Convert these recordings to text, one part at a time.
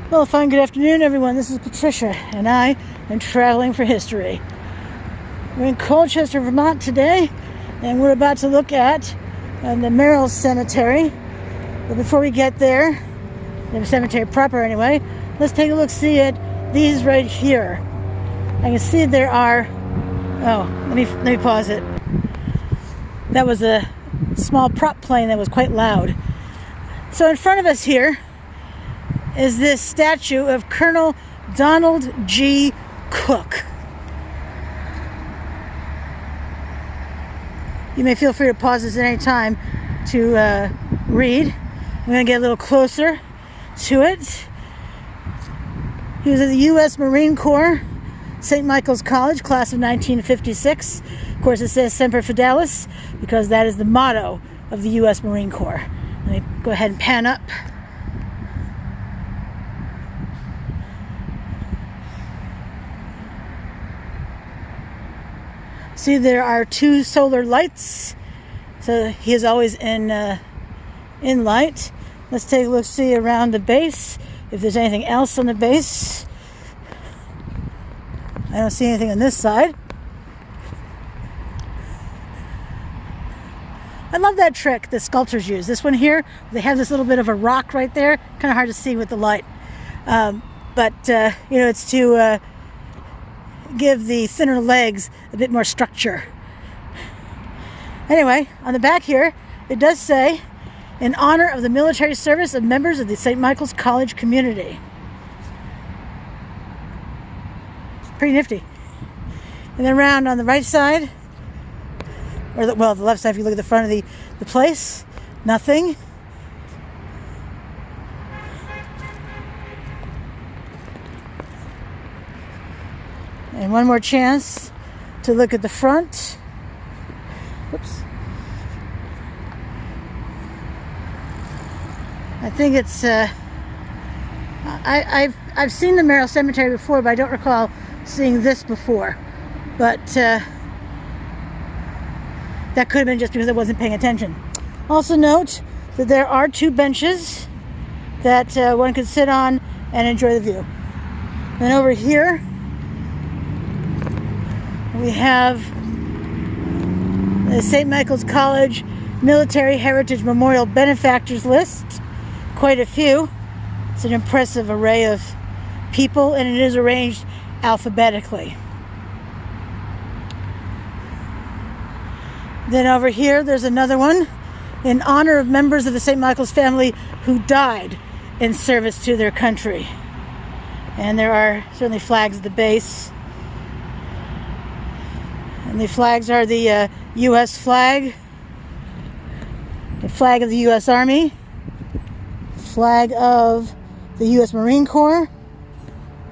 Well, fine, good afternoon, everyone. This is Patricia, and I am traveling for history. We're in Colchester, Vermont today, and we're about to look at the Merrill Cemetery. But before we get there, the cemetery proper anyway, let's take a look, see at these right here. I can see there are, let me pause it. That was a small prop plane that was quite loud. So in front of us here is this statue of Colonel Donald G. Cook. You may feel free to pause this at any time to read. I'm going to get a little closer to it. He was in the U.S. Marine Corps, St. Michael's College, class of 1956. Of course, it says Semper Fidelis because that is the motto of the U.S. Marine Corps. Let me go ahead and pan up. See, there are two solar lights, so he is always in light. Let's take a look, see around the base if there's anything else on the base. I don't see anything on this side. I love that trick the sculptors use. This one here, they have this little bit of a rock right there, kind of hard to see with the light, but it's to give the thinner legs a bit more structure. Anyway, on the back here, it does say, in honor of the military service of members of the St. Michael's College community. Pretty nifty. And then around on the right side, or the left side if you look at the front of the place, nothing. And one more chance to look at the front. Whoops. I think it's, I've seen the Mayoral Cemetery before, but I don't recall seeing this before. But that could have been just because I wasn't paying attention. Also note that there are two benches that one could sit on and enjoy the view. Then over here, we have the St. Michael's College Military Heritage Memorial Benefactors List. Quite a few. It's an impressive array of people, and it is arranged alphabetically. Then over here, there's another one in honor of members of the St. Michael's family who died in service to their country. And there are certainly flags at the base. And the flags are the U.S. flag, the flag of the U.S. Army, flag of the U.S. Marine Corps,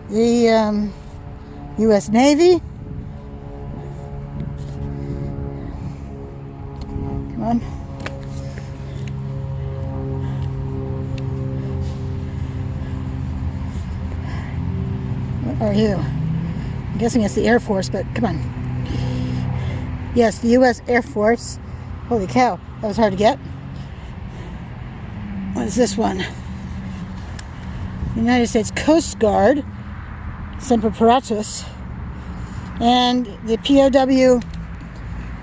the U.S. Navy. Come on. What are you? I'm guessing it's the Air Force, but come on. Yes, the U.S. Air Force. Holy cow, that was hard to get. What is this one? United States Coast Guard, Semper Paratus, and the POW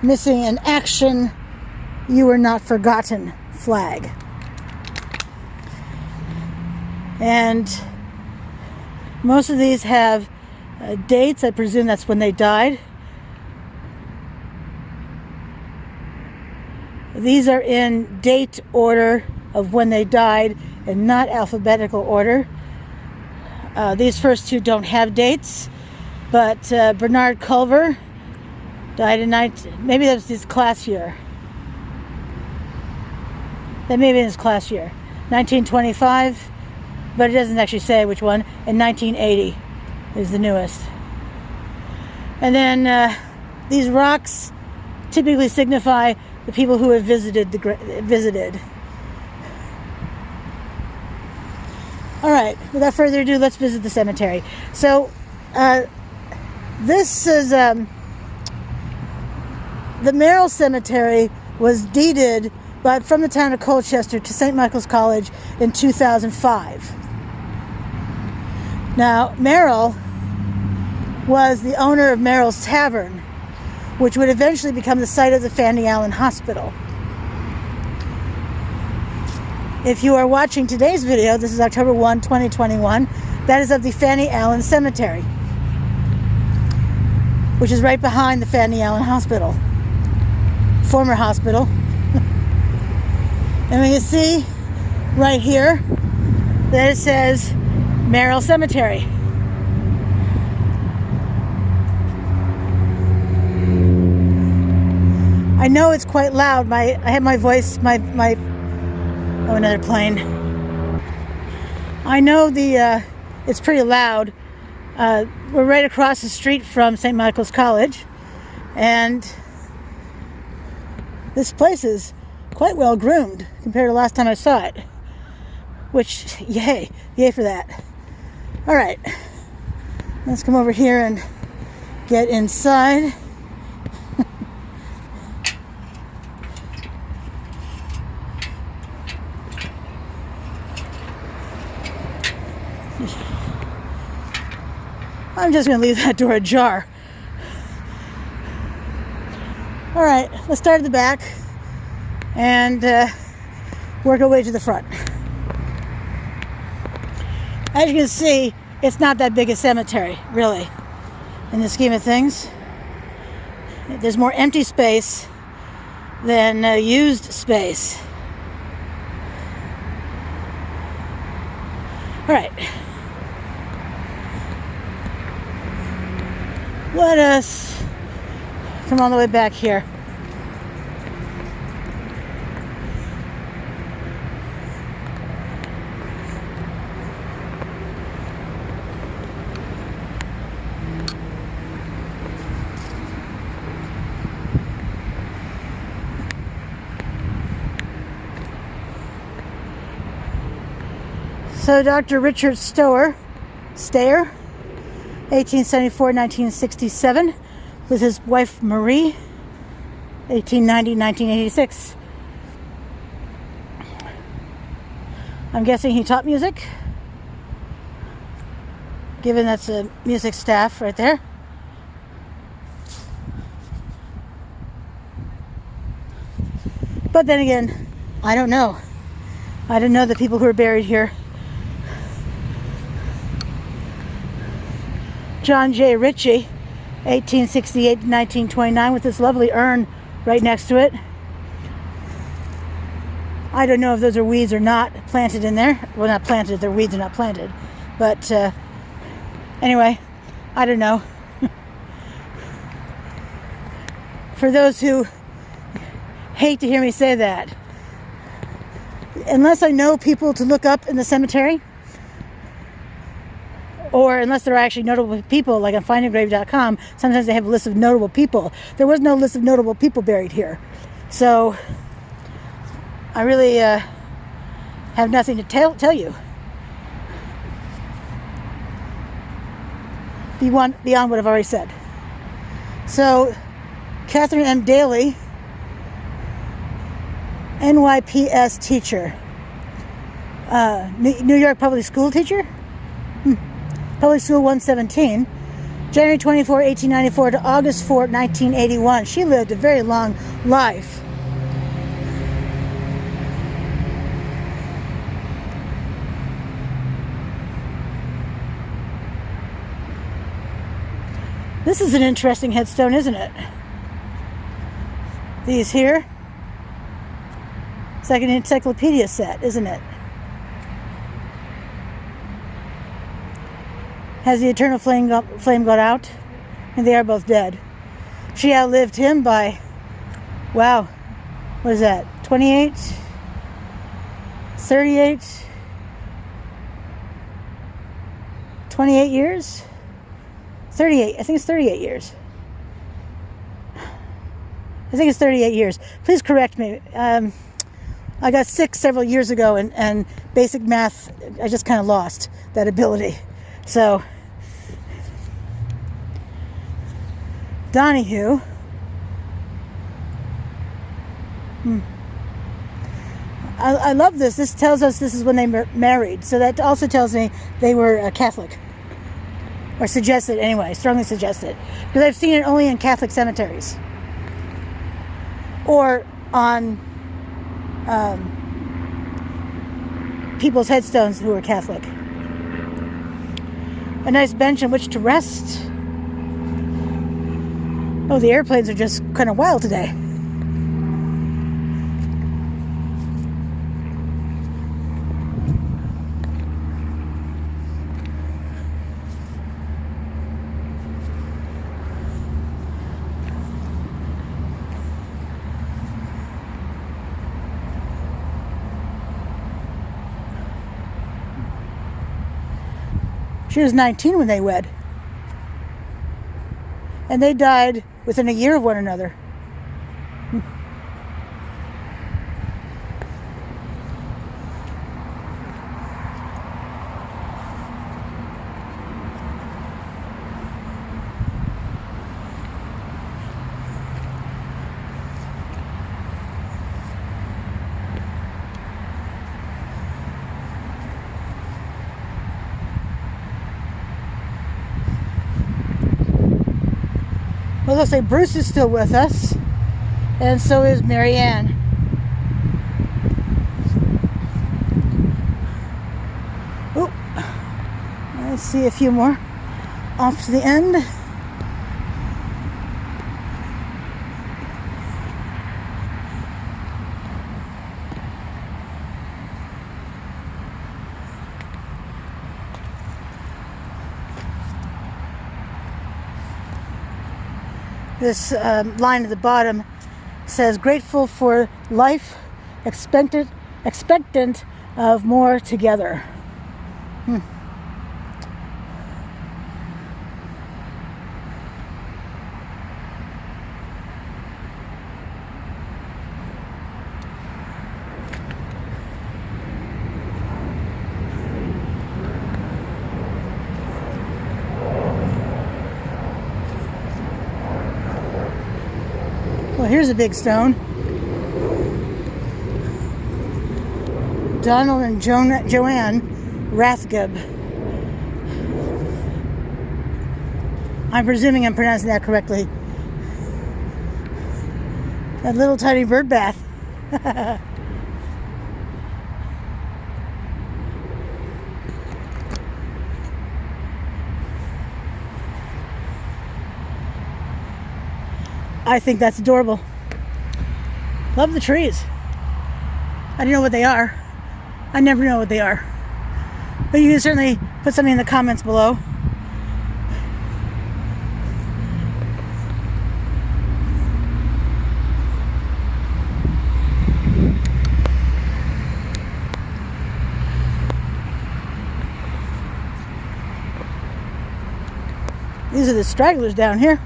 Missing in Action, You Were Not Forgotten flag. And most of these have dates. I presume that's when they died. These are in date order of when they died and not alphabetical order. These first two don't have dates, but Bernard Culver died in maybe that was his class year. That may have been his class year. 1925, but it doesn't actually say which one. And 1980 is the newest. And then these rocks typically signify the people who have visited. All right, without further ado, let's visit the cemetery. So, this is the Mayoral Cemetery was deeded from the town of Colchester to St. Michael's College in 2005. Now, Merrill was the owner of Merrill's Tavern, which would eventually become the site of the Fanny Allen Hospital. If you are watching today's video, this is October 1, 2021, that is of the Fanny Allen Cemetery, which is right behind the Fanny Allen Hospital, former hospital. And we can see right here that it says Mayoral Cemetery. I know it's quite loud. I have my voice, oh, another plane. I know it's pretty loud. We're right across the street from St. Michael's College, and this place is quite well groomed compared to last time I saw it, which, yay for that. All right, let's come over here and get inside. I'm just going to leave that door ajar. All right, let's start at the back and work our way to the front. As you can see, it's not that big a cemetery, really, in the scheme of things. There's more empty space than used space. All right. Let us come all the way back here. So Dr. Richard Stayer, 1874-1967, with his wife Marie, 1890-1986. I'm guessing he taught music, given that's a music staff right there. But then again, I don't know. I don't know the people who are buried here. John J. Ritchie, 1868-1929, with this lovely urn right next to it. I don't know if those are weeds or not planted in there. Well, not planted, they're weeds are not planted. But anyway, I don't know. For those who hate to hear me say that, unless I know people to look up in the cemetery, or unless they're actually notable people, like on findingrave.com, sometimes they have a list of notable people. There was no list of notable people buried here. So I really have nothing to tell you beyond what I've already said. So Catherine M Daly, NYPS teacher, New York public school teacher, Public School 117, January 24, 1894 to August 4, 1981. She lived a very long life. This is an interesting headstone, isn't it? These here. It's like an encyclopedia set, isn't it? Has the eternal flame gone out? And they are both dead. She outlived him by, wow, what is that, 28? 38? 28 years? 38, I think it's 38 years. I think it's 38 years. Please correct me. I got sick several years ago, and basic math, I just kind of lost that ability. So, Donahue. I love this. This tells us this is when they married. So that also tells me they were Catholic. or suggested anyway, strongly suggested, because I've seen it only in Catholic cemeteries or on people's headstones who are Catholic. A nice bench on which to rest. Oh, the airplanes are just kind of wild today. She was 19 when they wed. And they died within a year of one another. Well, it looks like Bruce is still with us, and so is Mary Ann. Oh, I see a few more off to the end. This line at the bottom says, grateful for life, expectant of more together. Well, here's a big stone. Donald and Joanne Rathgeb. I'm presuming I'm pronouncing that correctly. That little tiny bird bath. I think that's adorable. Love the trees. I don't know what they are. I never know what they are. But you can certainly put something in the comments below. These are the stragglers down here.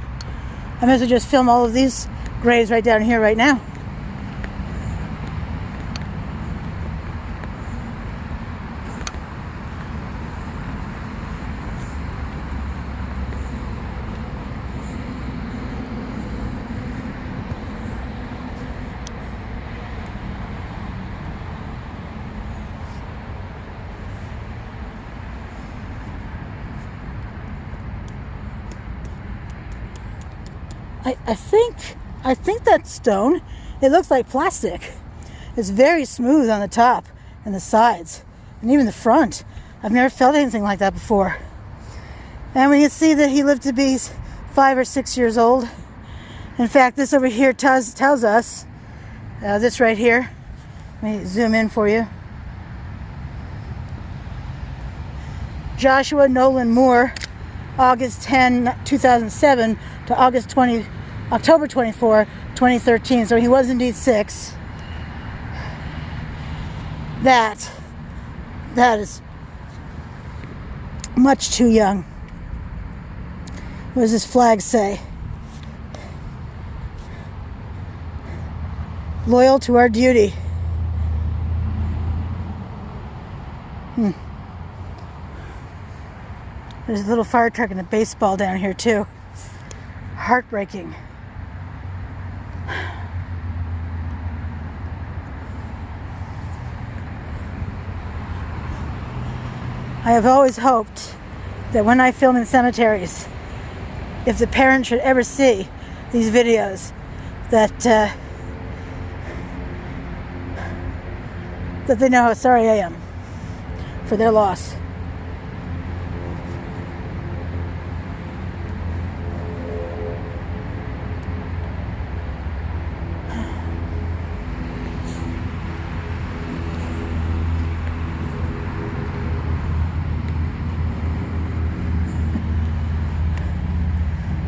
I might as well just film all of these graves right down here right now. I think that stone, it looks like plastic. It's very smooth on the top and the sides and even the front. I've never felt anything like that before. And we can see that he lived to be 5 or 6 years old. In fact, this over here tells us, this right here, let me zoom in for you. Joshua Nolan Moore, August 10, 2007 to October 24, 2013. So he was indeed 6. That is much too young. What does this flag say? Loyal to our duty. There's a little fire truck and a baseball down here too. Heartbreaking. I have always hoped that when I film in cemeteries, if the parents should ever see these videos, that they know how sorry I am for their loss.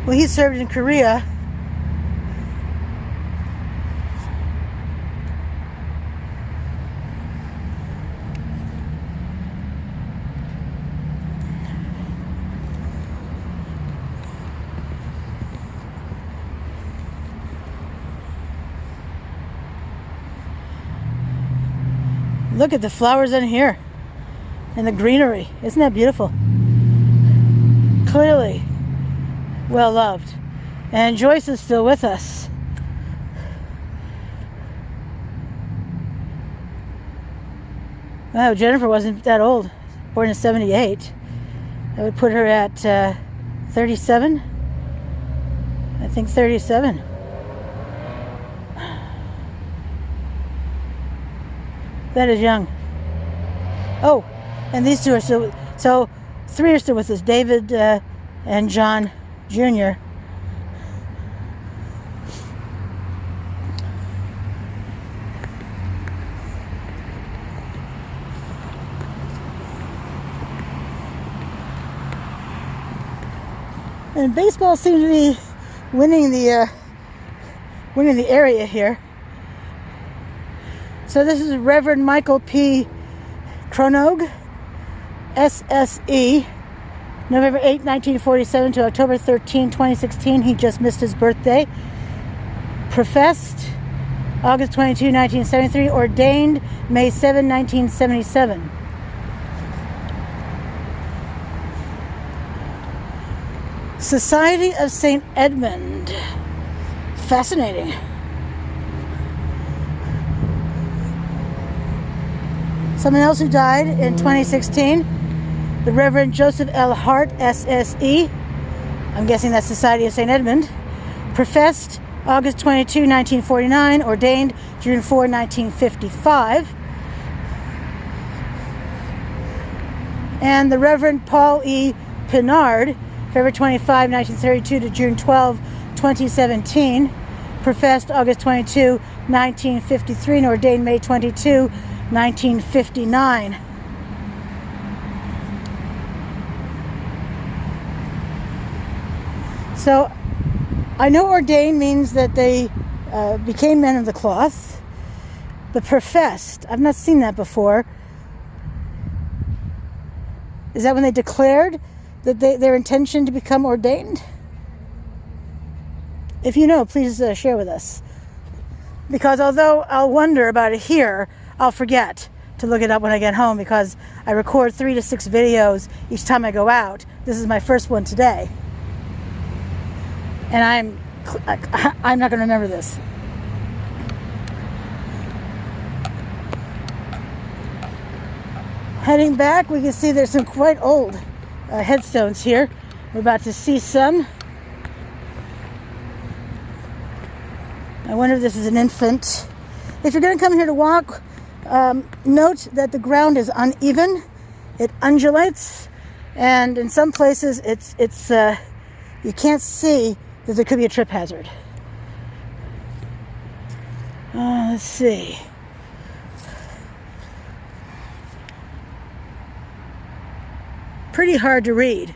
Well, he served in Korea. Look at the flowers in here and the greenery. Isn't that beautiful? Clearly well loved. And Joyce is still with us. Wow, Jennifer wasn't that old. Born in 78. That would put her at 37. I think 37. That is young. Oh, and these two are still, so 3 are still with us. David and John Jr. And baseball seems to be winning the area here. So this is Reverend Michael P. Kronog, SSE, November 8, 1947 to October 13, 2016. He just missed his birthday. Professed August 22, 1973. Ordained May 7, 1977. Society of St. Edmund. Fascinating. Someone else who died in 2016, the Reverend Joseph L. Hart, SSE. I'm guessing that's Society of St. Edmund. Professed August 22, 1949. Ordained June 4, 1955. And the Reverend Paul E. Pinard, February 25, 1932 to June 12, 2017. Professed August 22, 1953 and ordained May 22, 1959. So I know ordained means that they became men of the cloth, but professed, I've not seen that before. Is that when they declared that their intention to become ordained? If you know, please share with us. Because although I'll wonder about it here, I'll forget to look it up when I get home because I record 3 to 6 videos each time I go out. This is my first one today. And I'm not going to remember this. Heading back, we can see there's some quite old headstones here. We're about to see some. I wonder if this is an infant. If you're going to come here to walk, note that the ground is uneven. It undulates, and in some places it's you can't see that there could be a trip hazard. Let's see. Pretty hard to read.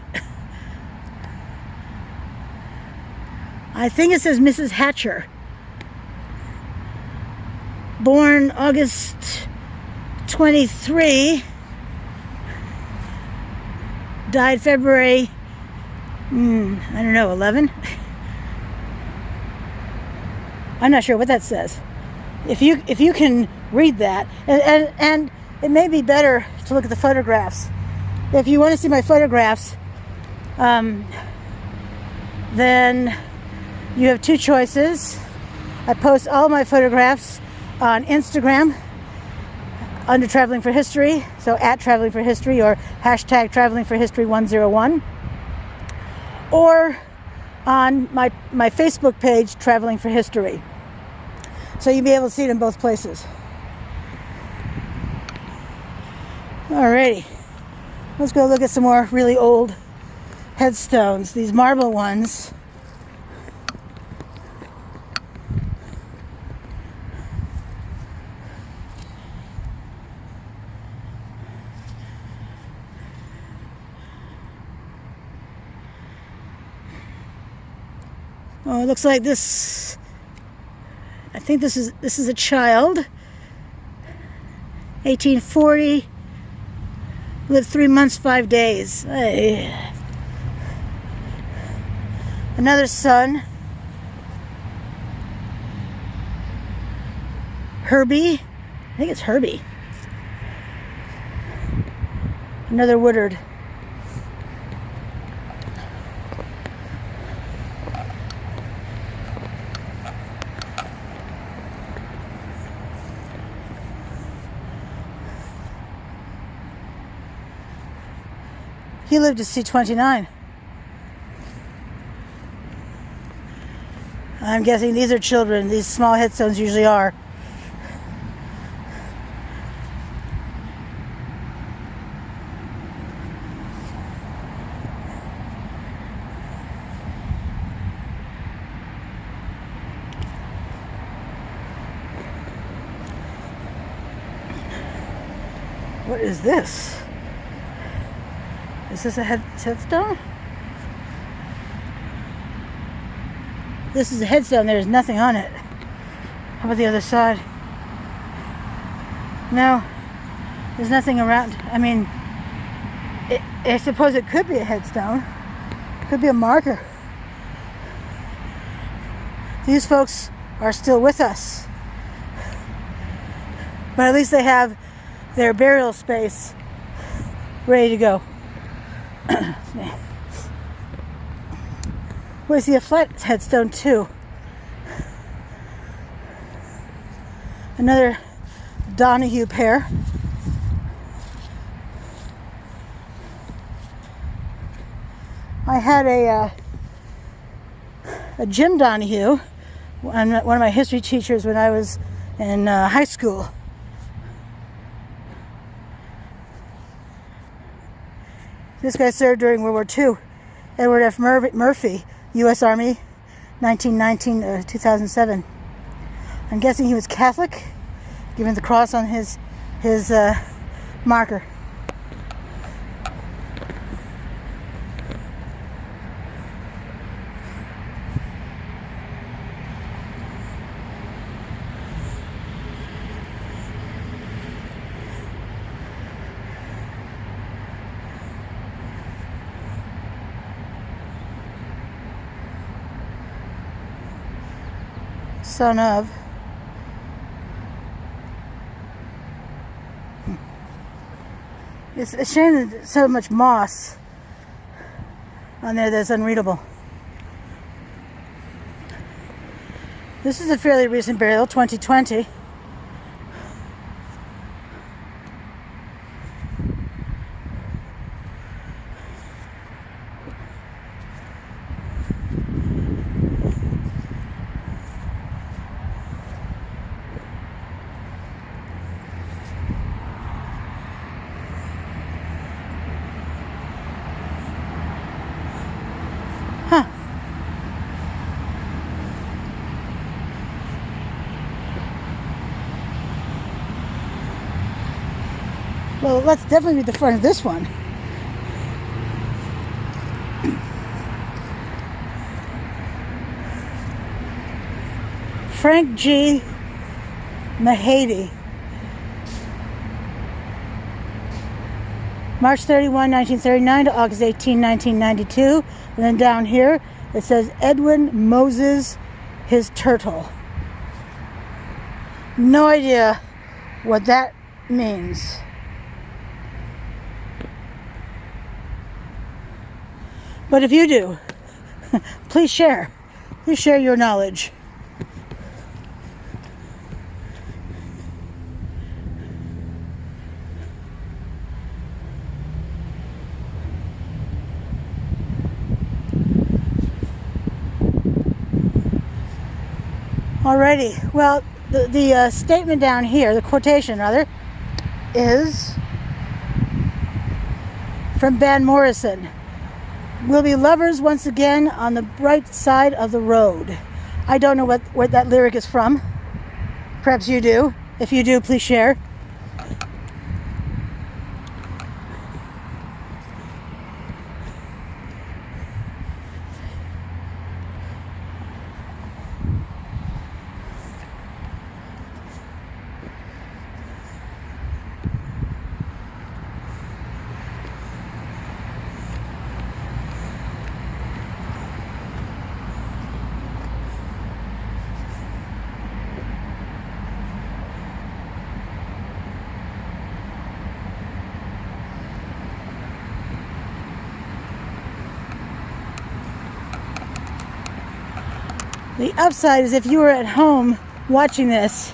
I think it says Mrs. Hatcher. Born August 23, died February, I don't know, 11? I'm not sure what that says. If you can read that, and it may be better to look at the photographs. If you want to see my photographs, then you have 2 choices. I post all my photographs on Instagram. under Traveling for History, so at Traveling for History or hashtag Traveling for History 101, or on my Facebook page, Traveling for History. So you'll be able to see it in both places. Alrighty, let's go look at some more really old headstones, these marble ones. Oh, it looks like this. I think this is a child. 1840. Lived 3 months, 5 days. Hey. Another son. Herbie. I think it's Herbie. Another Woodard. He lived to see 29. I'm guessing these are children. These small headstones usually are. What is this? Is this a headstone? This is a headstone. There's nothing on it. How about the other side? No, there's nothing around. I mean, I suppose it could be a headstone. Could be a marker. These folks are still with us. But at least they have their burial space ready to go. We see a flat headstone too. Another Donahue pair. I had a Jim Donahue, one of my history teachers when I was in high school. This guy served during World War II. Edward F. Murphy, U.S. Army, 1919 to 2007. I'm guessing he was Catholic, given the cross on his marker. Son of. It's a shame that there's so much moss on there that's unreadable. This is a fairly recent burial, 2020. Huh. Well, let's definitely read the front of this one. Frank G. Mahady. March 31, 1939 to August 18, 1992. And then down here, it says Edwin Moses, his turtle. No idea what that means. But if you do, please share. Please share your knowledge. Alrighty, well, the statement down here, the quotation rather, is from Van Morrison. We'll be lovers once again on the bright side of the road. I don't know what that lyric is from. Perhaps you do. If you do, please share. The upside is if you were at home watching this,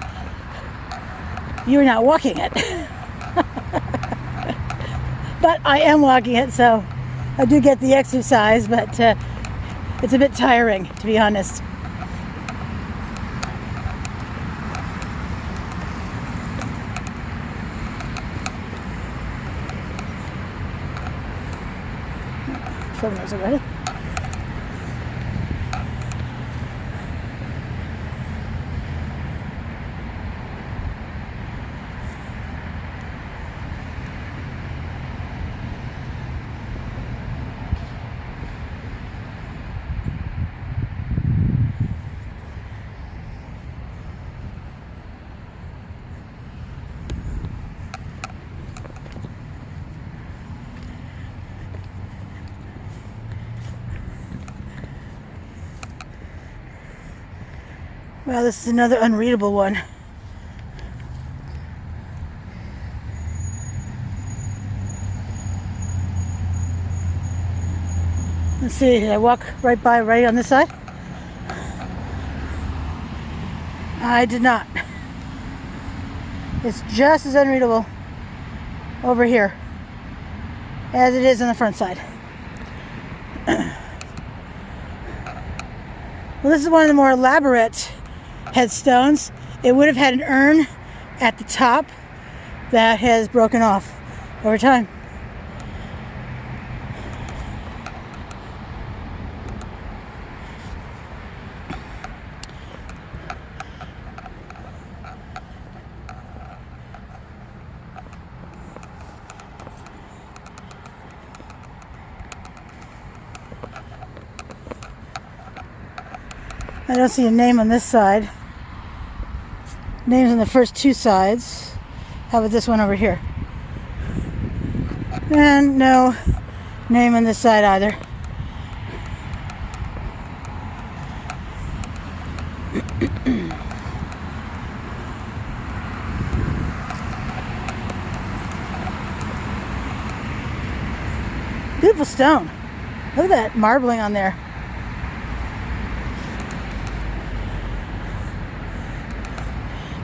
you're not walking it. But I am walking it, so I do get the exercise, but it's a bit tiring, to be honest. Film those already. Well, this is another unreadable one. Let's see, did I walk right on this side? I did not. It's just as unreadable over here as it is on the front side. Well, this is one of the more elaborate headstones. It would have had an urn at the top that has broken off over time. I don't see a name on this side. Names on the first two sides. How about this one over here? And no name on this side either. Beautiful stone. Look at that marbling on there.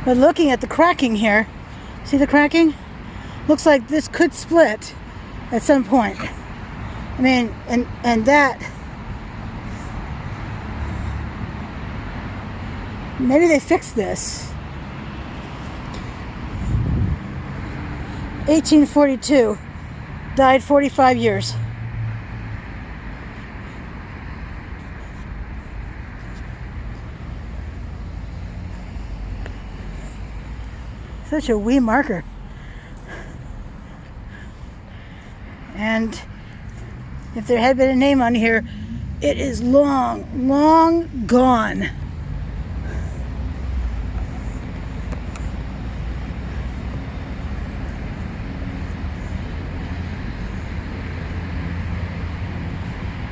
But looking at the cracking here, see the cracking? Looks like this could split at some point. I mean, and that, maybe they fixed this. 1842, died 45 years. Such a wee marker. And if there had been a name on here, it is long, long gone.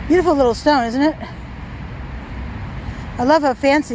Beautiful little stone, isn't it? I love how fancy